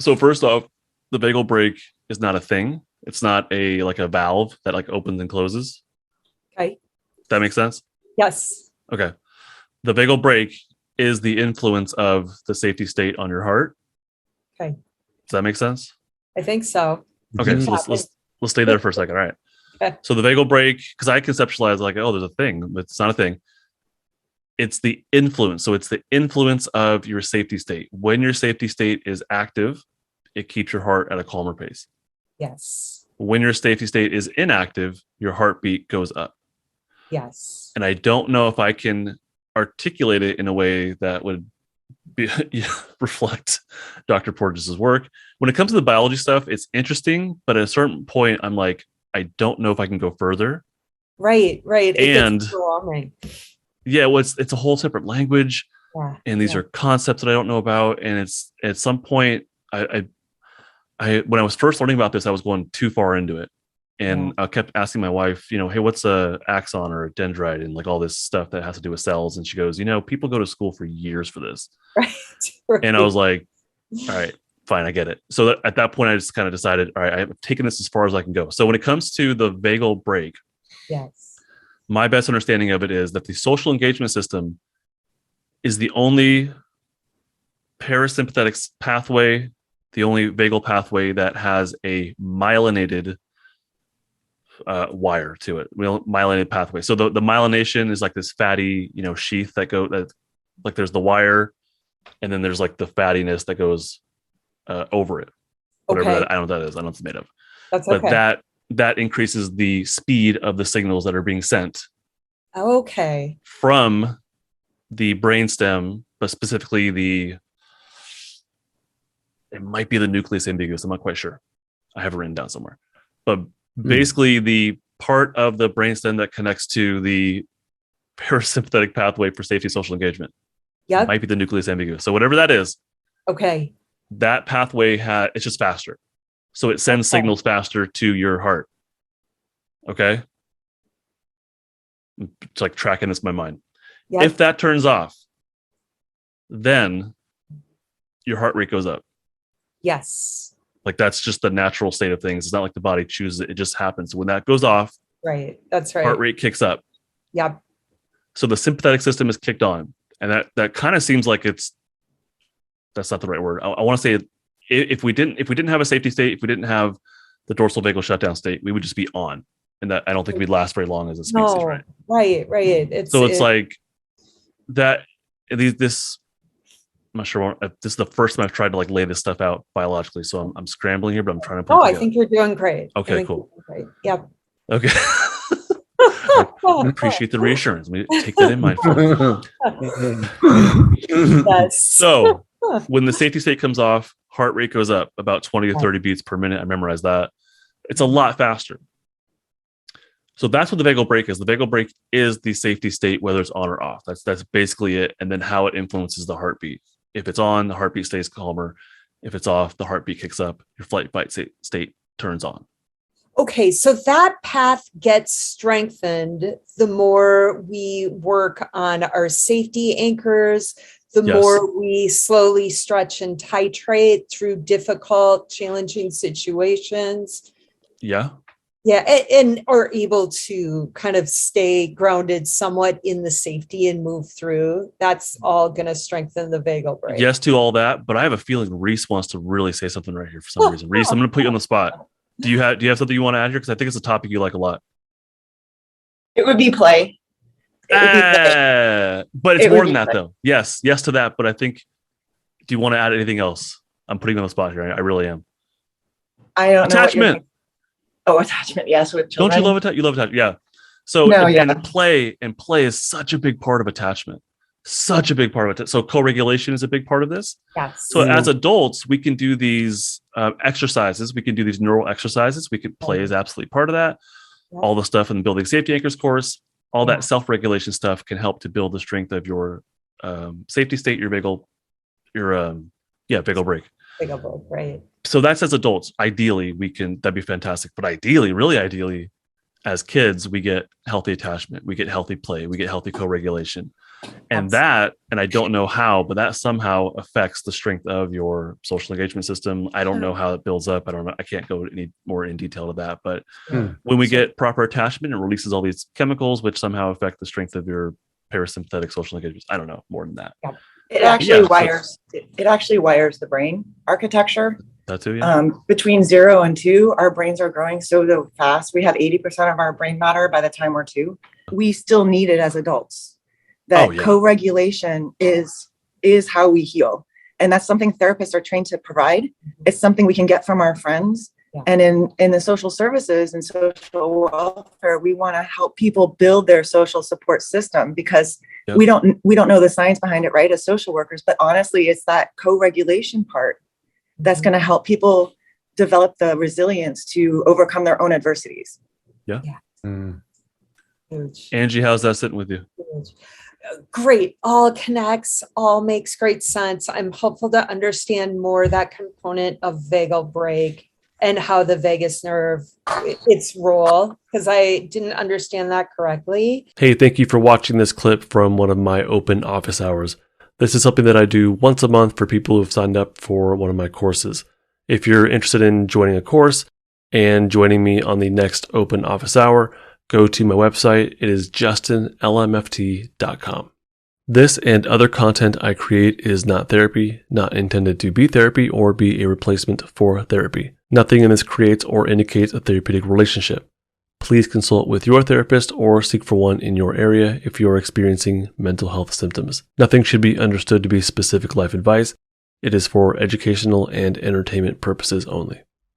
So first off, the vagal brake is not a thing. It's not a valve that like opens and closes. Okay. That makes sense? Yes. Okay. The vagal brake is the influence of the safety state on your heart. Okay. Does that make sense? I think so. Okay, so let's stay there for a second. All right. Okay. So the vagal brake, because I conceptualize like, oh, there's a thing, but it's not a thing. It's the influence. So it's the influence of your safety state. When your safety state is active, it keeps your heart at a calmer pace. Yes. When your safety state is inactive, your heartbeat goes up. Yes. And I don't know if I can articulate it in a way that would reflect Dr. Porges' work. When it comes to the biology stuff, it's interesting, but at a certain point, I'm like, I don't know if I can go further. Right. It and gets overwhelming. Yeah, well, it's a whole separate language, and these are concepts that I don't know about. And it's at some point, I when I was first learning about this, I was going too far into it, and I kept asking my wife, hey, what's a axon or a dendrite, and like all this stuff that has to do with cells. And she goes, people go to school for years for this, right. And I was like, all right, fine, I get it. So at that point, I just kind of decided, all right, I've taken this as far as I can go. So when it comes to the vagal brake, yes, my best understanding of it is that the social engagement system is the only parasympathetic pathway, the only vagal pathway that has a myelinated wire to it, myelinated pathway. So the myelination is like this fatty, sheath that like there's the wire, and then there's like the fattiness that goes over it. Whatever that, I don't know what that is. I don't know what it's made of. That's okay. But that increases the speed of the signals that are being sent. Okay. From the brainstem, but specifically it might be the nucleus ambiguous. I'm not quite sure. I have it written down somewhere. But basically the part of the brainstem that connects to the parasympathetic pathway for safety social engagement. Yep. Might be the nucleus ambiguous. So whatever that is. Okay. That pathway it's just faster. So it sends signals faster to your heart. Okay. It's like tracking this in my mind. Yep. If that turns off, then your heart rate goes up. Yes. Like that's just the natural state of things. It's not like the body chooses it. It just happens. When that goes off, right. That's right. Heart rate kicks up. Yep. So the sympathetic system is kicked on. And that kind of seems like that's not the right word. I want to say if we didn't have a safety state, if we didn't have the dorsal vagal shutdown state, we would just be on. And that I don't think we'd last very long as a species, right? Right. It's like that. This, I'm not sure. This is the first time I've tried to like lay this stuff out biologically, so I'm scrambling here, but I'm trying to. I think you're doing great. Okay, cool. Great. Yep. Okay. I appreciate the reassurance. Let me take that in mind. Yes. So when the safety state comes off, heart rate goes up about 20 to 30 beats per minute. I memorized that. It's a lot faster. So that's what the vagal brake is. The vagal brake is the safety state, whether it's on or off. That's basically it. And then how it influences the heartbeat. If it's on, the heartbeat stays calmer. If it's off, the heartbeat kicks up. Your flight fight state turns on. Okay, so that path gets strengthened the more we work on our safety anchors, the more we slowly stretch and titrate through difficult, challenging situations. Yeah. Yeah, and are able to kind of stay grounded somewhat in the safety and move through. That's all going to strengthen the vagal brake. Yes to all that, but I have a feeling Reese wants to really say something right here for some reason. Reese, I'm going to put you on the spot. Do you have something you want to add here? Because I think it's a topic you like a lot. It would be play. But it's more than that, though. Yes to that. But I think, do you want to add anything else? I'm putting you on the spot here. I really am. I don't know. Attachment. Attachment. Yes, with children. Don't you love attachment? You love attachment. Yeah. So and play is such a big part of attachment. Such a big part of it. So co-regulation is a big part of this. Yes. So as adults, we can do these exercises. We can do these neural exercises. We can play is absolutely part of that. Yep. All the stuff in the Building Safety Anchors course, all that self-regulation stuff can help to build the strength of your safety state, your vagal brake. Vagal brake, right. So that's as adults. Ideally, that'd be fantastic. But really ideally, as kids, we get healthy attachment, we get healthy play, we get healthy co-regulation. And I don't know how, but that somehow affects the strength of your social engagement system. I don't know how it builds up. I don't know. I can't go any more in detail to that. But when we get proper attachment, it releases all these chemicals, which somehow affect the strength of your parasympathetic social engagement. I don't know more than that. It actually wires. It actually wires the brain architecture. That too, yeah. Between 0 and 2, our brains are growing so fast. We have 80% of our brain matter by the time we're 2. We still need it as adults. That co-regulation is how we heal. And that's something therapists are trained to provide. It's something we can get from our friends. Yeah. And in the social services and social welfare, we want to help people build their social support system because we don't know the science behind it, right, as social workers. But honestly, it's that co-regulation part that's going to help people develop the resilience to overcome their own adversities. Yeah. Angie, how's that sitting with you? Great. All connects, all makes great sense. I'm hopeful to understand more that component of vagal brake and how the vagus nerve, its role, because I didn't understand that correctly. Hey, thank you for watching this clip from one of my open office hours. This is something that I do once a month for people who've signed up for one of my courses. If you're interested in joining a course and joining me on the next open office hour, go to my website. It is justinlmft.com. This and other content I create is not therapy, not intended to be therapy or be a replacement for therapy. Nothing in this creates or indicates a therapeutic relationship. Please consult with your therapist or seek for one in your area if you are experiencing mental health symptoms. Nothing should be understood to be specific life advice. It is for educational and entertainment purposes only.